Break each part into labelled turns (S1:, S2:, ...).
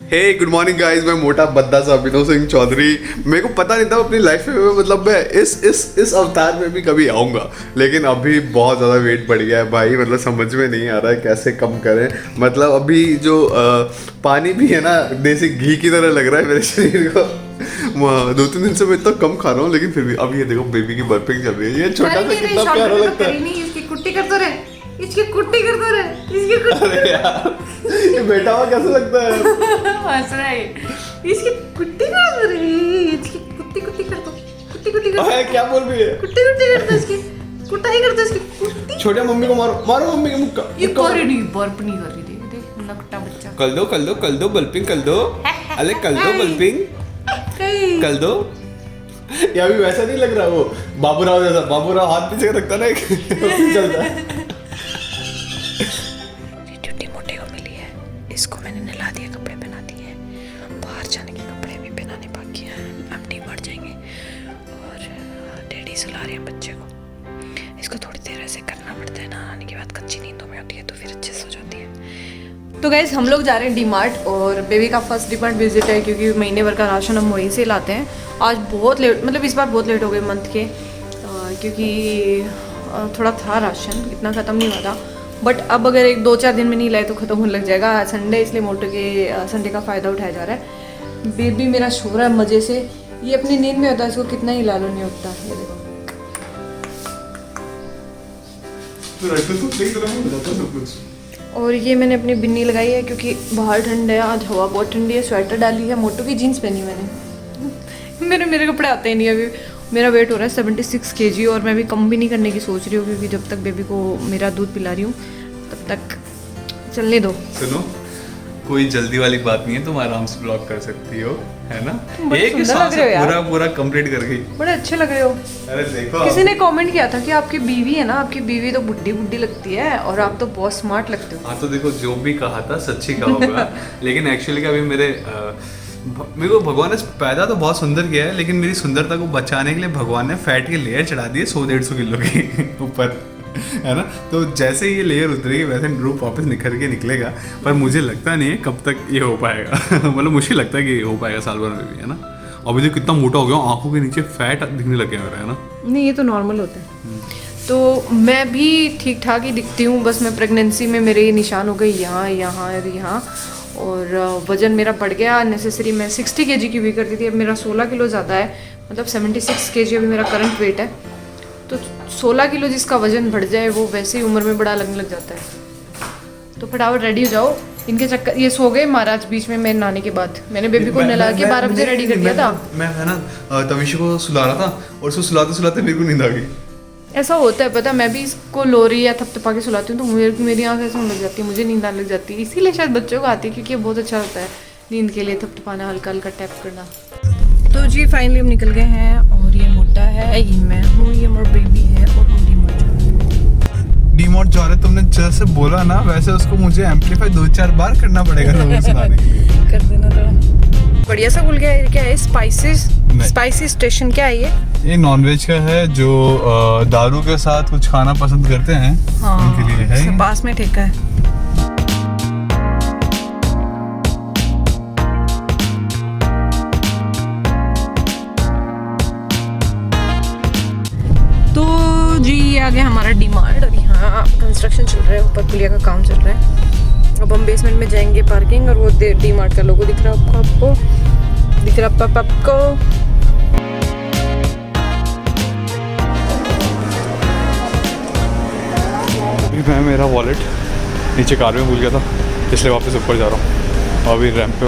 S1: हे good morning guys, मैं मोटा बद्दा सा अभिनव सिंह चौधरी। मेरे को पता नहीं था अपनी लाइफ में मतलब मैं इस अवतार में भी कभी आऊँगा, लेकिन अभी बहुत ज़्यादा वेट बढ़ गया है भाई। मतलब समझ में नहीं आ रहा है कैसे कम करें। मतलब अभी जो पानी भी है ना, देसी घी की तरह लग रहा है मेरे शरीर को। 2-3 दिन से मैं इतना कम खा रहा हूँ, लेकिन फिर भी अब ये देखो बेबी की बर्पिंग चल रही है। ये छोटा सा कितना प्यारा लगता है।
S2: इसकी कुट्टी करते रहे, इसकी कुट्टी करते रहे, इसकी कुट्टी।
S1: अरे यार ये बेटा हुआ कैसा लगता है?
S2: हंस रहा है। इसकी कुट्टी कर रही, इसकी कुट्टी कुट्टी कर दो, कुट्टी कुट्टी कर दो।
S1: क्या बोल रही है?
S2: कुट्टी कुट्टी कर दो इसकी, कुट्टा ही कर दो इसकी कुट्टी।
S1: छोटे मम्मी को मारो, मारो मम्मी के मुक्का।
S2: ये कर नहीं, बर्प नहीं कर रही। देख देख नकटा बच्चा।
S1: कल दो बल्पिंग कर दो। अरे कल दो बल्पिंग कर दो। ये अभी वैसा नहीं लग रहा वो बाबूराव जैसा। बाबूराव हाथ पीछे रखता ना, एक चलता है।
S2: ड्यूटी मोटे को मिली है, इसको मैंने नहला दिया, कपड़े पहना दिए। बाहर जाने के कपड़े भी पहनाने बाकी हैं। हम डीमार्ट जाएंगे और डैडी सुला रहे हैं बच्चे को। इसको थोड़ी देर ऐसे करना पड़ता है ना, आने के बाद कच्ची नींदों में होती है तो फिर अच्छे से हो जाती है। तो गाइस हम लोग जा रहे हैं डीमार्ट और बेबी का फर्स्ट डीमार्ट विजिट है, क्योंकि महीने भर का राशन हम वहीं से लाते हैं। आज बहुत लेट, मतलब इस बार बहुत लेट हो गए मंथ के, क्योंकि थोड़ा था राशन, इतना ख़त्म नहीं हुआ था। बट अब अगर 1-2-4 दिन में नहीं लाए तो ख़त्म होने लग जाएगा। संडे इसलिए मोटो के संडे का फ़ायदा उठाया जा रहा है। बेबी मेरा सो रहा है मज़े से। ये अपनी नींद में होता है, इसको कितना ही ला लो नहीं उठता। ये देखो और ये मैंने अपनी बिन्नी लगाई है क्योंकि बाहर ठंड है, आज हवा बहुत ठंडी है। स्वेटर डाली है, मोटो की जीन्स पहनी मैंने। मेरे कपड़े आते ही नहीं अभी। मेरा वेट हो रहा है 76 kg और मैं भी कम भी नहीं करने की सोच रही हूँ, क्योंकि जब तक बेबी को मेरा दूध पिला रही हूँ तब तक चलने दो।
S1: सुनो, कोई जल्दी वाली बात नहीं है, तुम आराम से ब्लॉग कर सकती हो, है ना? एक
S2: सुंदर लग रहे हो यार।
S1: पूरा कंप्लीट कर गई।
S2: बड़े अच्छे लग रहे हो।
S1: अरे देखो,
S2: किसी ने कमेंट किया था कि आपकी बीवी है ना, आपकी बीवी तो बुड्ढी बुड्ढी लगती है और आप तो बहुत स्मार्ट लगते हो।
S1: हाँ तो देखो, जो भी कहा था सच्ची कहा होगा। लेकिन एक्चुअली क्या, अभी मेरे को भगवान ने पैदा तो बहुत सुंदर किया है, लेकिन मेरी सुंदरता को बचाने के लिए भगवान ने फैट के लेयर चढ़ा दिए 100-150 किलो के ऊपर, है ना? तो जैसे ये लेयर उतरेगी वैसे रूप वापस निखर के निकलेगा। पर मुझे लगता नहीं है कब तक ये हो पाएगा। मतलब मुश्किल लगता है कि ये हो पाएगा साल भर में भी, है ना? अभी तो कितना मोटा हो गया, आंखों के नीचे फैट दिखने लग गया मेरा, है ना?
S2: नहीं, ये तो नॉर्मल होता है। तो मैं भी ठीक ठाक ही दिखती हूँ, बस मैं प्रेगनेंसी में मेरे ये निशान हो गए यहाँ यहाँ और यहाँ, और वज़न मेरा बढ़ गया नेसेसरी। मैं 60 kg की हुई करती थी, अब मेरा 16 किलो ज़्यादा है, मतलब 76 kg अभी मेरा करंट वेट है। तो 16 किलो जिसका वज़न बढ़ जाए वो वैसे ही उम्र में बड़ा लगने लग जाता है। तो फटाफट रेडी हो जाओ, इनके चक्कर। ये सो गए महाराज बीच में मेरे नानी के बाद। मैंने बेबी को नहला के 12 बजे रेडी कर दिया था।
S1: मैं है ना तविश को सुला रहा था और उसको सुलाते सुलाते मेरे को नींद आ गई।
S2: ऐसा होता है, पता है? मैं भी इसको लोरी या थपथपा के सुलाती हूँ तो मेरी आँख ऐसा होने लग जाती है, मुझे नींद आने लग जाती है। इसीलिए शायद बच्चों को आती है, क्योंकि ये बहुत अच्छा होता है नींद के लिए, थपथपाना, हल्का हल्का टैप करना। तो जी फाइनली हम निकल गए हैं और ये मोटा है, ये मैं हूँ, ये मेरा बेबी है और हम
S1: डीमोट जा रहे। तुमने जैसे बोला ना वैसे उसको मुझे एम्पलीफाई 2-4 बार करना पड़ेगा लोगों को सुनाने के लिए।
S2: कर देना तो बढ़िया सा खुल गया है। क्या है? स्पाइसी स्टेशन क्या है
S1: ये नॉनवेज का है, जो दारू के साथ कुछ खाना पसंद करते हैं।
S2: हाँ,
S1: उनके लिए है।
S2: पास में ठेका है। तो जी ये आ गया हमारा डीमार्ट और यहाँ कंस्ट्रक्शन चल रहा है, ऊपर पुलिया का काम चल रहा है। अब हम बेसमेंट में जाएंगे पार्किंग, और वो डीमार्ट का लोगो दिख रहा है आपको, दिख रहा है आपको।
S1: मैं मेरा वॉलेट नीचे कार में भूल गया था, इसलिए वापस ऊपर जा रहा हूँ। अभी रैंप पे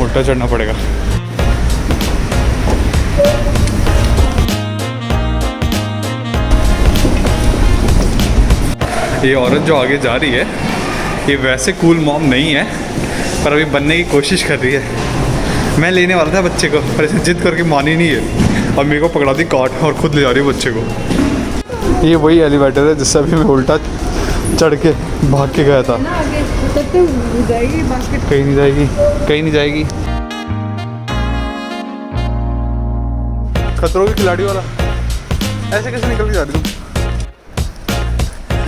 S1: उल्टा चढ़ना पड़ेगा। ये औरत जो आगे जा रही है, ये वैसे कूल मॉम नहीं है, पर अभी बनने की कोशिश कर रही है। मैं लेने वाला था बच्चे को, पर इसे जिद करके मानी नहीं है और मेरे को पकड़ा दी काट और खुद ले जा रही है बच्चे को। ये वही एलिवेटर है जिससे अभी मैं उल्टा चढ़ के भाग के गया था। कहीं नहीं जाएगी, कहीं नहीं जाएगी। खतरों के खिलाड़ी वाला ऐसे कैसे निकल के जा रही तुम?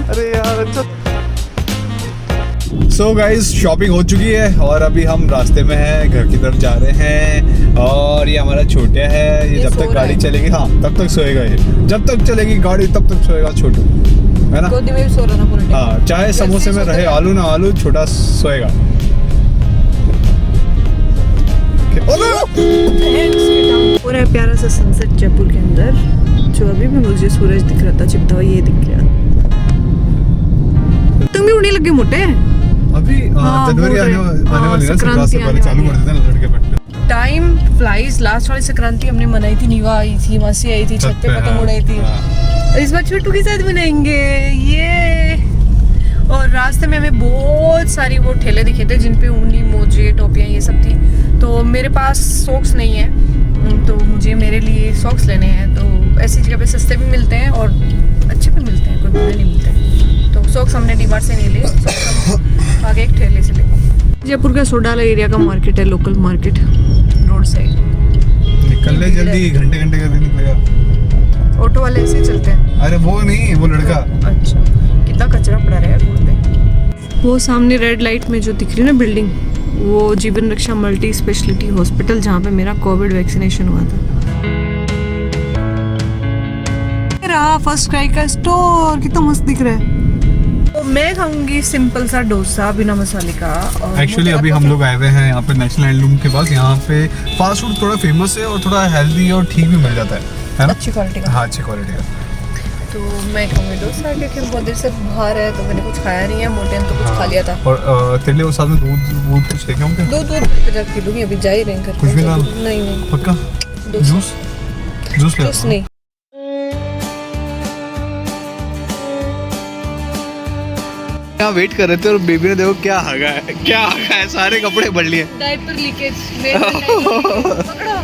S1: अरे यार अच्छा। सो गाइस शॉपिंग हो चुकी है और अभी हम रास्ते में हैं, घर की तरफ जा रहे हैं। और ये हमारा छोटा है, ये जब तक गाड़ी चलेगी हाँ तब तक सोएगा। ये जब तक चलेगी गाड़ी तब तक सोएगा छोटू, है ना?
S2: गोदी में भी सो रहा ना पूरे
S1: हाँ, चाहे समोसे में रहे आलू ना आलू, छोटा सोएगा।
S2: पूरा प्यारा सा सनसेट जयपुर के अंदर, जो अभी भी मुझे सूरज दिख रहा था चिपता हुआ, ये दिख गया। तुम भी उड़ने लगे मोटे।
S1: अभी जनवरी आने वाली है, संक्रांति से पहले चालू कर देते हैं लड़के पट्टे।
S2: Time flies. लास्ट वाली संक्रांति हमने मनाई थी, नीवा आई थी, मासी आई थी, छत पे पतंग उड़ाई थी। और इस बार छोटू के साथ मनाएंगे ये। और रास्ते में हमें बहुत सारी वो ठेले दिखे थे जिन पे ऊनी मोजे टोपियाँ ये सब थी। तो मेरे पास सॉक्स नहीं है, तो मुझे मेरे लिए सॉक्स लेने हैं। तो ऐसी जगह पे सस्ते भी मिलते हैं और अच्छे भी मिलते हैं, कोई बुरे नहीं मिलते हैं। तो सॉक्स हमने डीमार्ट से नहीं लिए, सॉक्स हम आगे एक ठेले से लिए। जयपुर का सोडाला एरिया का मार्केट है, लोकल मार्केट, रोड साइड।
S1: निकल ले जल्दी, घंटे घंटे का दिन निकलेगा।
S2: ऑटो वाले ऐसे ही चलते हैं।
S1: अरे वो नहीं, वो लड़का।
S2: अच्छा, कितना कचरा पड़ा रहा है रोड पे। वो सामने रेड लाइट में जो दिख रही है ना बिल्डिंग, वो जीवन रक्षा मल्टी स्पेशलिटी हॉस्पिटल, जहाँ पे मेरा कोविड वैक्सीनेशन हुआ था। रहा फर्स्ट क्राई का स्टोर, कितना मस्त दिख रहा है। तो मैं खाऊंगी सिंपल सा डोसा बिना मसाले का।
S1: एक्चुअली अभी हम लोग आए हुए हैं यहाँ पे नेशनल हैंडलूम के पास। यहाँ पे फास्ट फूड थोड़ा फेमस है और थोड़ा हेल्दी और ठीक भी मिल जाता है ना?
S2: अच्छी क्वालिटी का।
S1: हाँ, अच्छी क्वालिटी का।
S2: तो मैं खाऊंगी डोसा, क्योंकि बहुत देर से बाहर है तो मैंने कुछ खाया नहीं है। मोटे ने तो कुछ खा लिया था।
S1: और तेरे लिए वो साथ में दूध कुछ लेके आऊँ क्या?
S2: दूध रख के दूंगी, अभी जा ही रहे हैं घर।
S1: कुछ भी ना?
S2: नहीं
S1: पक्का? जूस ले
S2: नहीं।
S1: यहाँ वेट कर रहे थे और बेबी ने देखो क्या हगा है, सारे कपड़े भर लिए।
S2: Diaper leakage. पकड़ो।